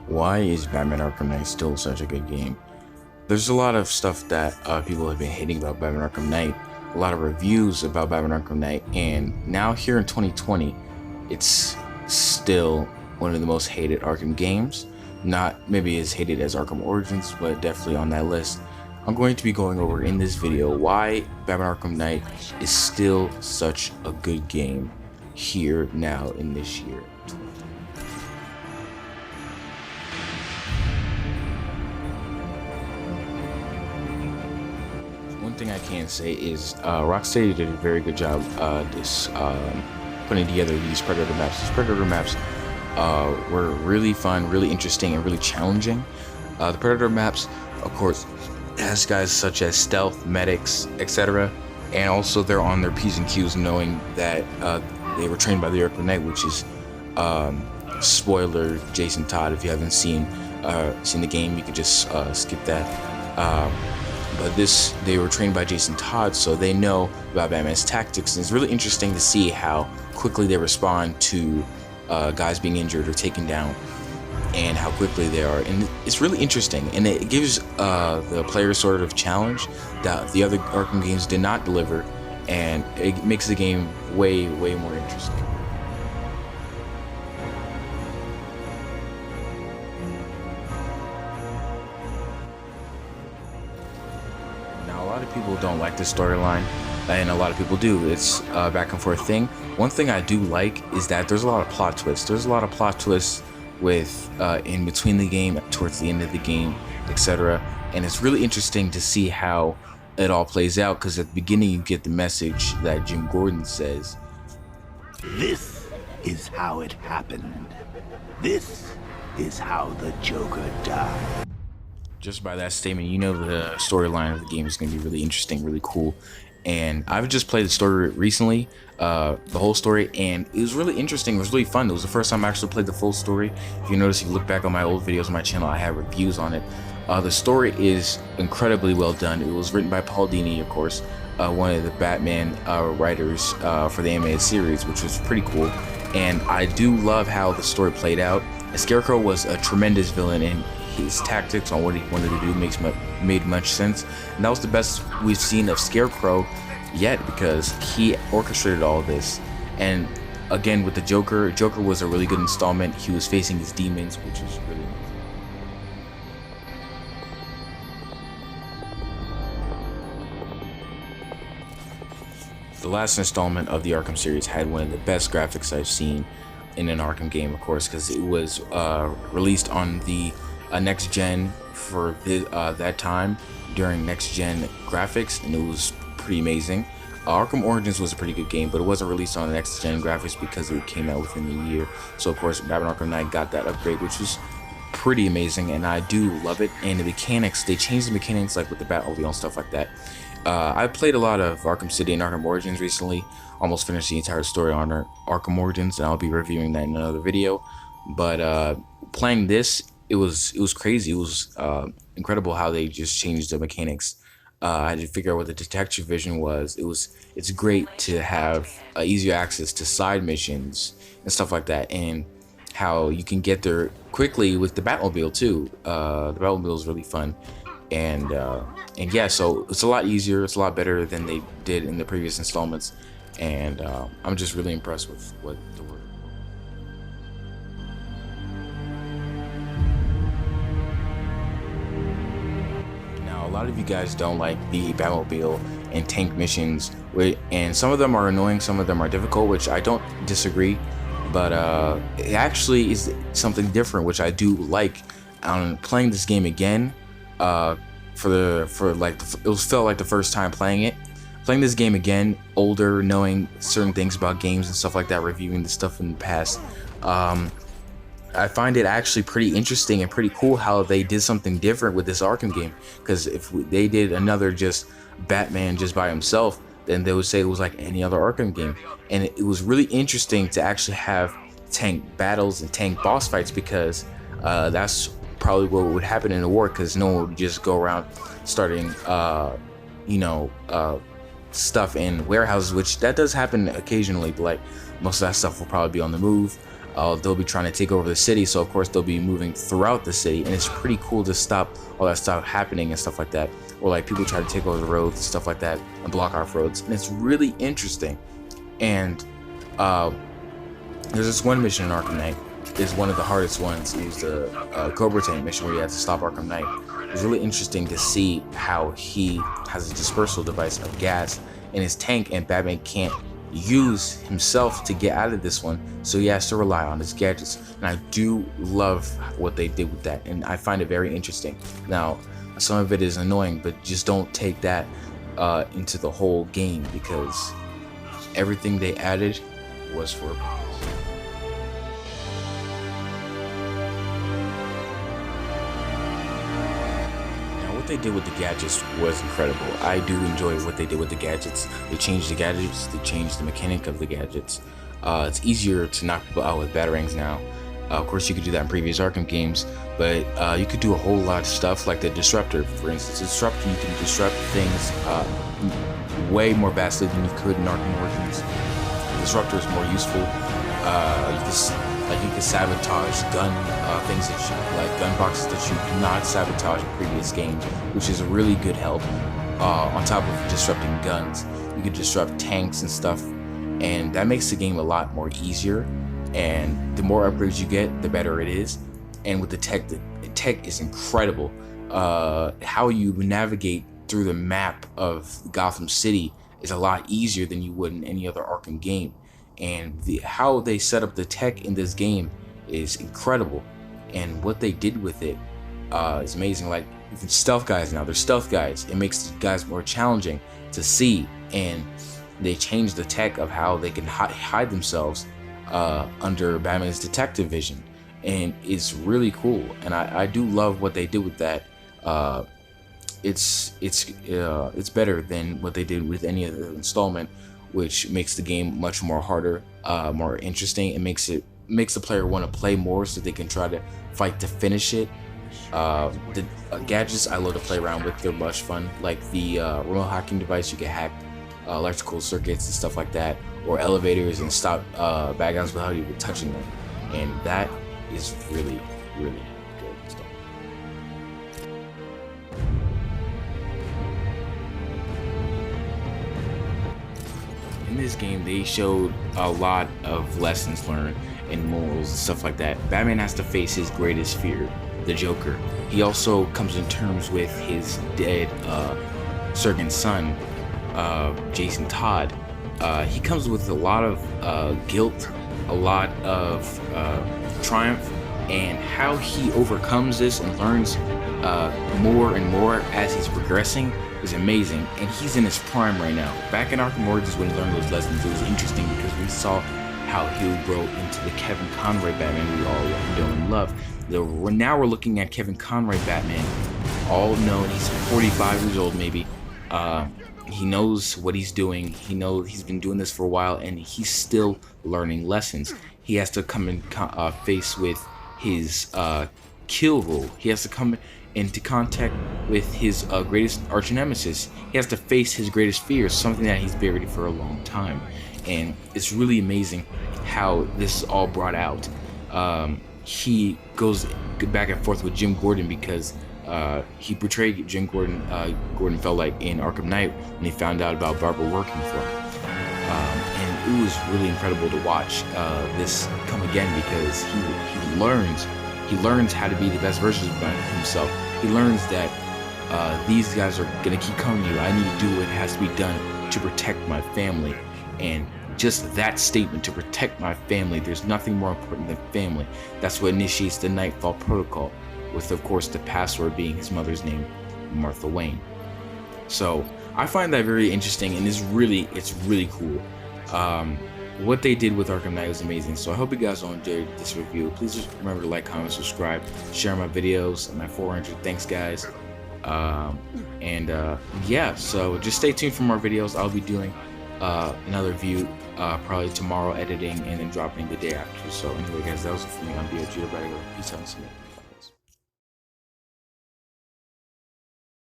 Why is Batman Arkham Knight still such a good game? There's a lot of stuff that people have been hating about Batman Arkham Knight, a lot of reviews about Batman Arkham Knight, and now here in 2020, it's still one of the most hated Arkham games. Not maybe as hated as Arkham Origins, but definitely on that list. I'm going to be going over in this video why Batman Arkham Knight is still such a good game here now in this year. One thing I can say is Rocksteady did a very good job putting together these Predator maps. These Predator maps were really fun, really interesting, and really challenging. The Predator maps, of course, has guys such as stealth, medics, etc. And also they're on their P's and Q's, knowing that they were trained by the Arkham Knight, which is spoiler Jason Todd. If you haven't seen the game, you could just skip that. But they were trained by Jason Todd, so they know about Batman's tactics, and it's really interesting to see how quickly they respond to guys being injured or taken down, and how quickly they are. And it's really interesting, and it gives the player sort of challenge that the other Arkham games did not deliver, and it makes the game way more interesting. Now, a lot of people don't like this storyline, and a lot of people do. It's a back and forth thing. One thing I do like is that there's a lot of plot twists. There's a lot of plot twists with in between the game, towards the end of the game, etc. And it's really interesting to see how it all plays out, because at the beginning you get the message that Jim Gordon says, "This is how it happened. This is how the Joker died." Just by that statement, you know the storyline of the game is going to be really interesting, really cool. And I've just played the story recently, the whole story, and it was really interesting. It was really fun. It was the first time I actually played the full story. If you notice, if you look back on my old videos on my channel, I have reviews on it. The story is incredibly well done. It was written by Paul Dini, of course, one of the Batman writers for the animated series, which was pretty cool. And I do love how the story played out. Scarecrow was a tremendous villain, and his tactics on what he wanted to do made much sense. And that was the best we've seen of Scarecrow yet, because he orchestrated all of this. And again, with the Joker was a really good installment. He was facing his demons, which is really nice. The last installment of the Arkham series had one of the best graphics I've seen in an Arkham game, of course, because it was released on the next gen for that time, during next gen graphics, and it was pretty amazing. Arkham Origins was a pretty good game, but it wasn't released on the next gen graphics because it came out within the year. So of course Batman Arkham Knight got that upgrade, which was pretty amazing, and I do love it. And the mechanics, they changed the mechanics, like with the Batmobile and stuff like that. I played a lot of Arkham City and Arkham Origins recently, almost finished the entire story on Arkham Origins, and I'll be reviewing that in another video. But playing this, it was crazy. It was incredible how they just changed the mechanics. I had to figure out what the detective vision was. It's great to have easier access to side missions and stuff like that, and how you can get there quickly with the Batmobile too. The Batmobile is really fun, and yeah, so it's a lot easier. It's a lot better than they did in the previous installments, and I'm just really impressed with what the work. A lot of you guys don't like the Batmobile and tank missions, and some of them are annoying, some of them are difficult, which I don't disagree, but it actually is something different, which I do like. On playing this game again, it felt like the first time playing this game again, older, knowing certain things about games and stuff like that, reviewing the stuff in the past. I find it actually pretty interesting and pretty cool how they did something different with this Arkham game, because if they did another just Batman just by himself, then they would say it was like any other Arkham game. And it was really interesting to actually have tank battles and tank boss fights, because that's probably what would happen in a war, because no one would just go around starting stuff in warehouses, which that does happen occasionally, but like most of that stuff will probably be on the move. they'll be trying to take over the city. So of course they'll be moving throughout the city, and it's pretty cool to stop all that stuff happening and stuff like that. Or like people try to take over the roads and stuff like that and block off roads, and it's really interesting. And there's this one mission in Arkham Knight. It's one of the hardest ones. It was the Cobra Tank mission where you have to stop Arkham Knight. It was really interesting to see how he has a dispersal device of gas in his tank, and Batman can't use himself to get out of this one, so he has to rely on his gadgets. And I do love what they did with that, and I find it very interesting. Now, some of it is annoying, but just don't take that into the whole game, because everything they added was for a purpose. What they did with the gadgets was incredible. I do enjoy what they did with the gadgets. They changed the gadgets, they changed the mechanic of the gadgets. It's easier to knock people out with batarangs now. Of course, you could do that in previous Arkham games, but you could do a whole lot of stuff like the Disruptor. For instance, the Disruptor, you can disrupt things way more vastly than you could in Arkham Origins. The Disruptor is more useful. You can sabotage gun things that you, like gun boxes that you cannot sabotage in previous games, which is a really good help. On top of disrupting guns, you can disrupt tanks and stuff, and that makes the game a lot more easier. And the more upgrades you get, the better it is. And with the tech is incredible. How you navigate through the map of Gotham City is a lot easier than you would in any other Arkham game. And how they set up the tech in this game is incredible, and what they did with it is amazing. Like even stealth guys now, they're stealth guys. It makes the guys more challenging to see, and they changed the tech of how they can hide themselves under Batman's detective vision, and it's really cool. And I do love what they did with that. It's better than what they did with any other installment, which makes the game much more harder, more interesting. It makes the player want to play more, so they can try to fight to finish it. The gadgets I love to play around with. They're much fun. Like the remote hacking device, you can hack electrical circuits and stuff like that, or elevators, and stop bad guys without even touching them. And that is really, really good stuff. In this game, they showed a lot of lessons learned and morals and stuff like that. Batman has to face his greatest fear, the Joker. He also comes in terms with his dead surrogate son, Jason Todd. He comes with a lot of guilt, a lot of triumph, and how he overcomes this and learns more and more as he's progressing is amazing. And he's in his prime right now. Back in Arkham Origins, when he learned those lessons, it was interesting because we saw how he would grow into the Kevin Conroy Batman we all know and love. Now we're looking at Kevin Conroy Batman, all known. He's 45 years old, maybe. He knows what he's doing. He knows he's been doing this for a while, and he's still learning lessons. He has to come in face with his kill rule. He has to come into contact with his greatest arch nemesis. He has to face his greatest fear, something that he's buried for a long time. And it's really amazing how this is all brought out. He goes back and forth with Jim Gordon because he portrayed Jim Gordon, Gordon felt like, in Arkham Knight when he found out about Barbara working for him. And it was really incredible to watch this come again, because he learns how to be the best version of himself. He learns that these guys are gonna keep coming to you. I need to do what has to be done to protect my family. And just that statement, to protect my family, there's nothing more important than family. That's what initiates the Nightfall Protocol, with of course the password being his mother's name, Martha Wayne. So I find that very interesting, and it's really cool. What they did with Arkham Knight was amazing. So I hope you guys all enjoyed this review. Please just remember to like, comment, subscribe, share my videos, and my 400. Thanks guys. Yeah, so just stay tuned for more videos. I'll be doing another review probably tomorrow, editing, and then dropping the day after. So anyway guys, that was it for me. I'm BLG. Everybody go. Peace out and see you.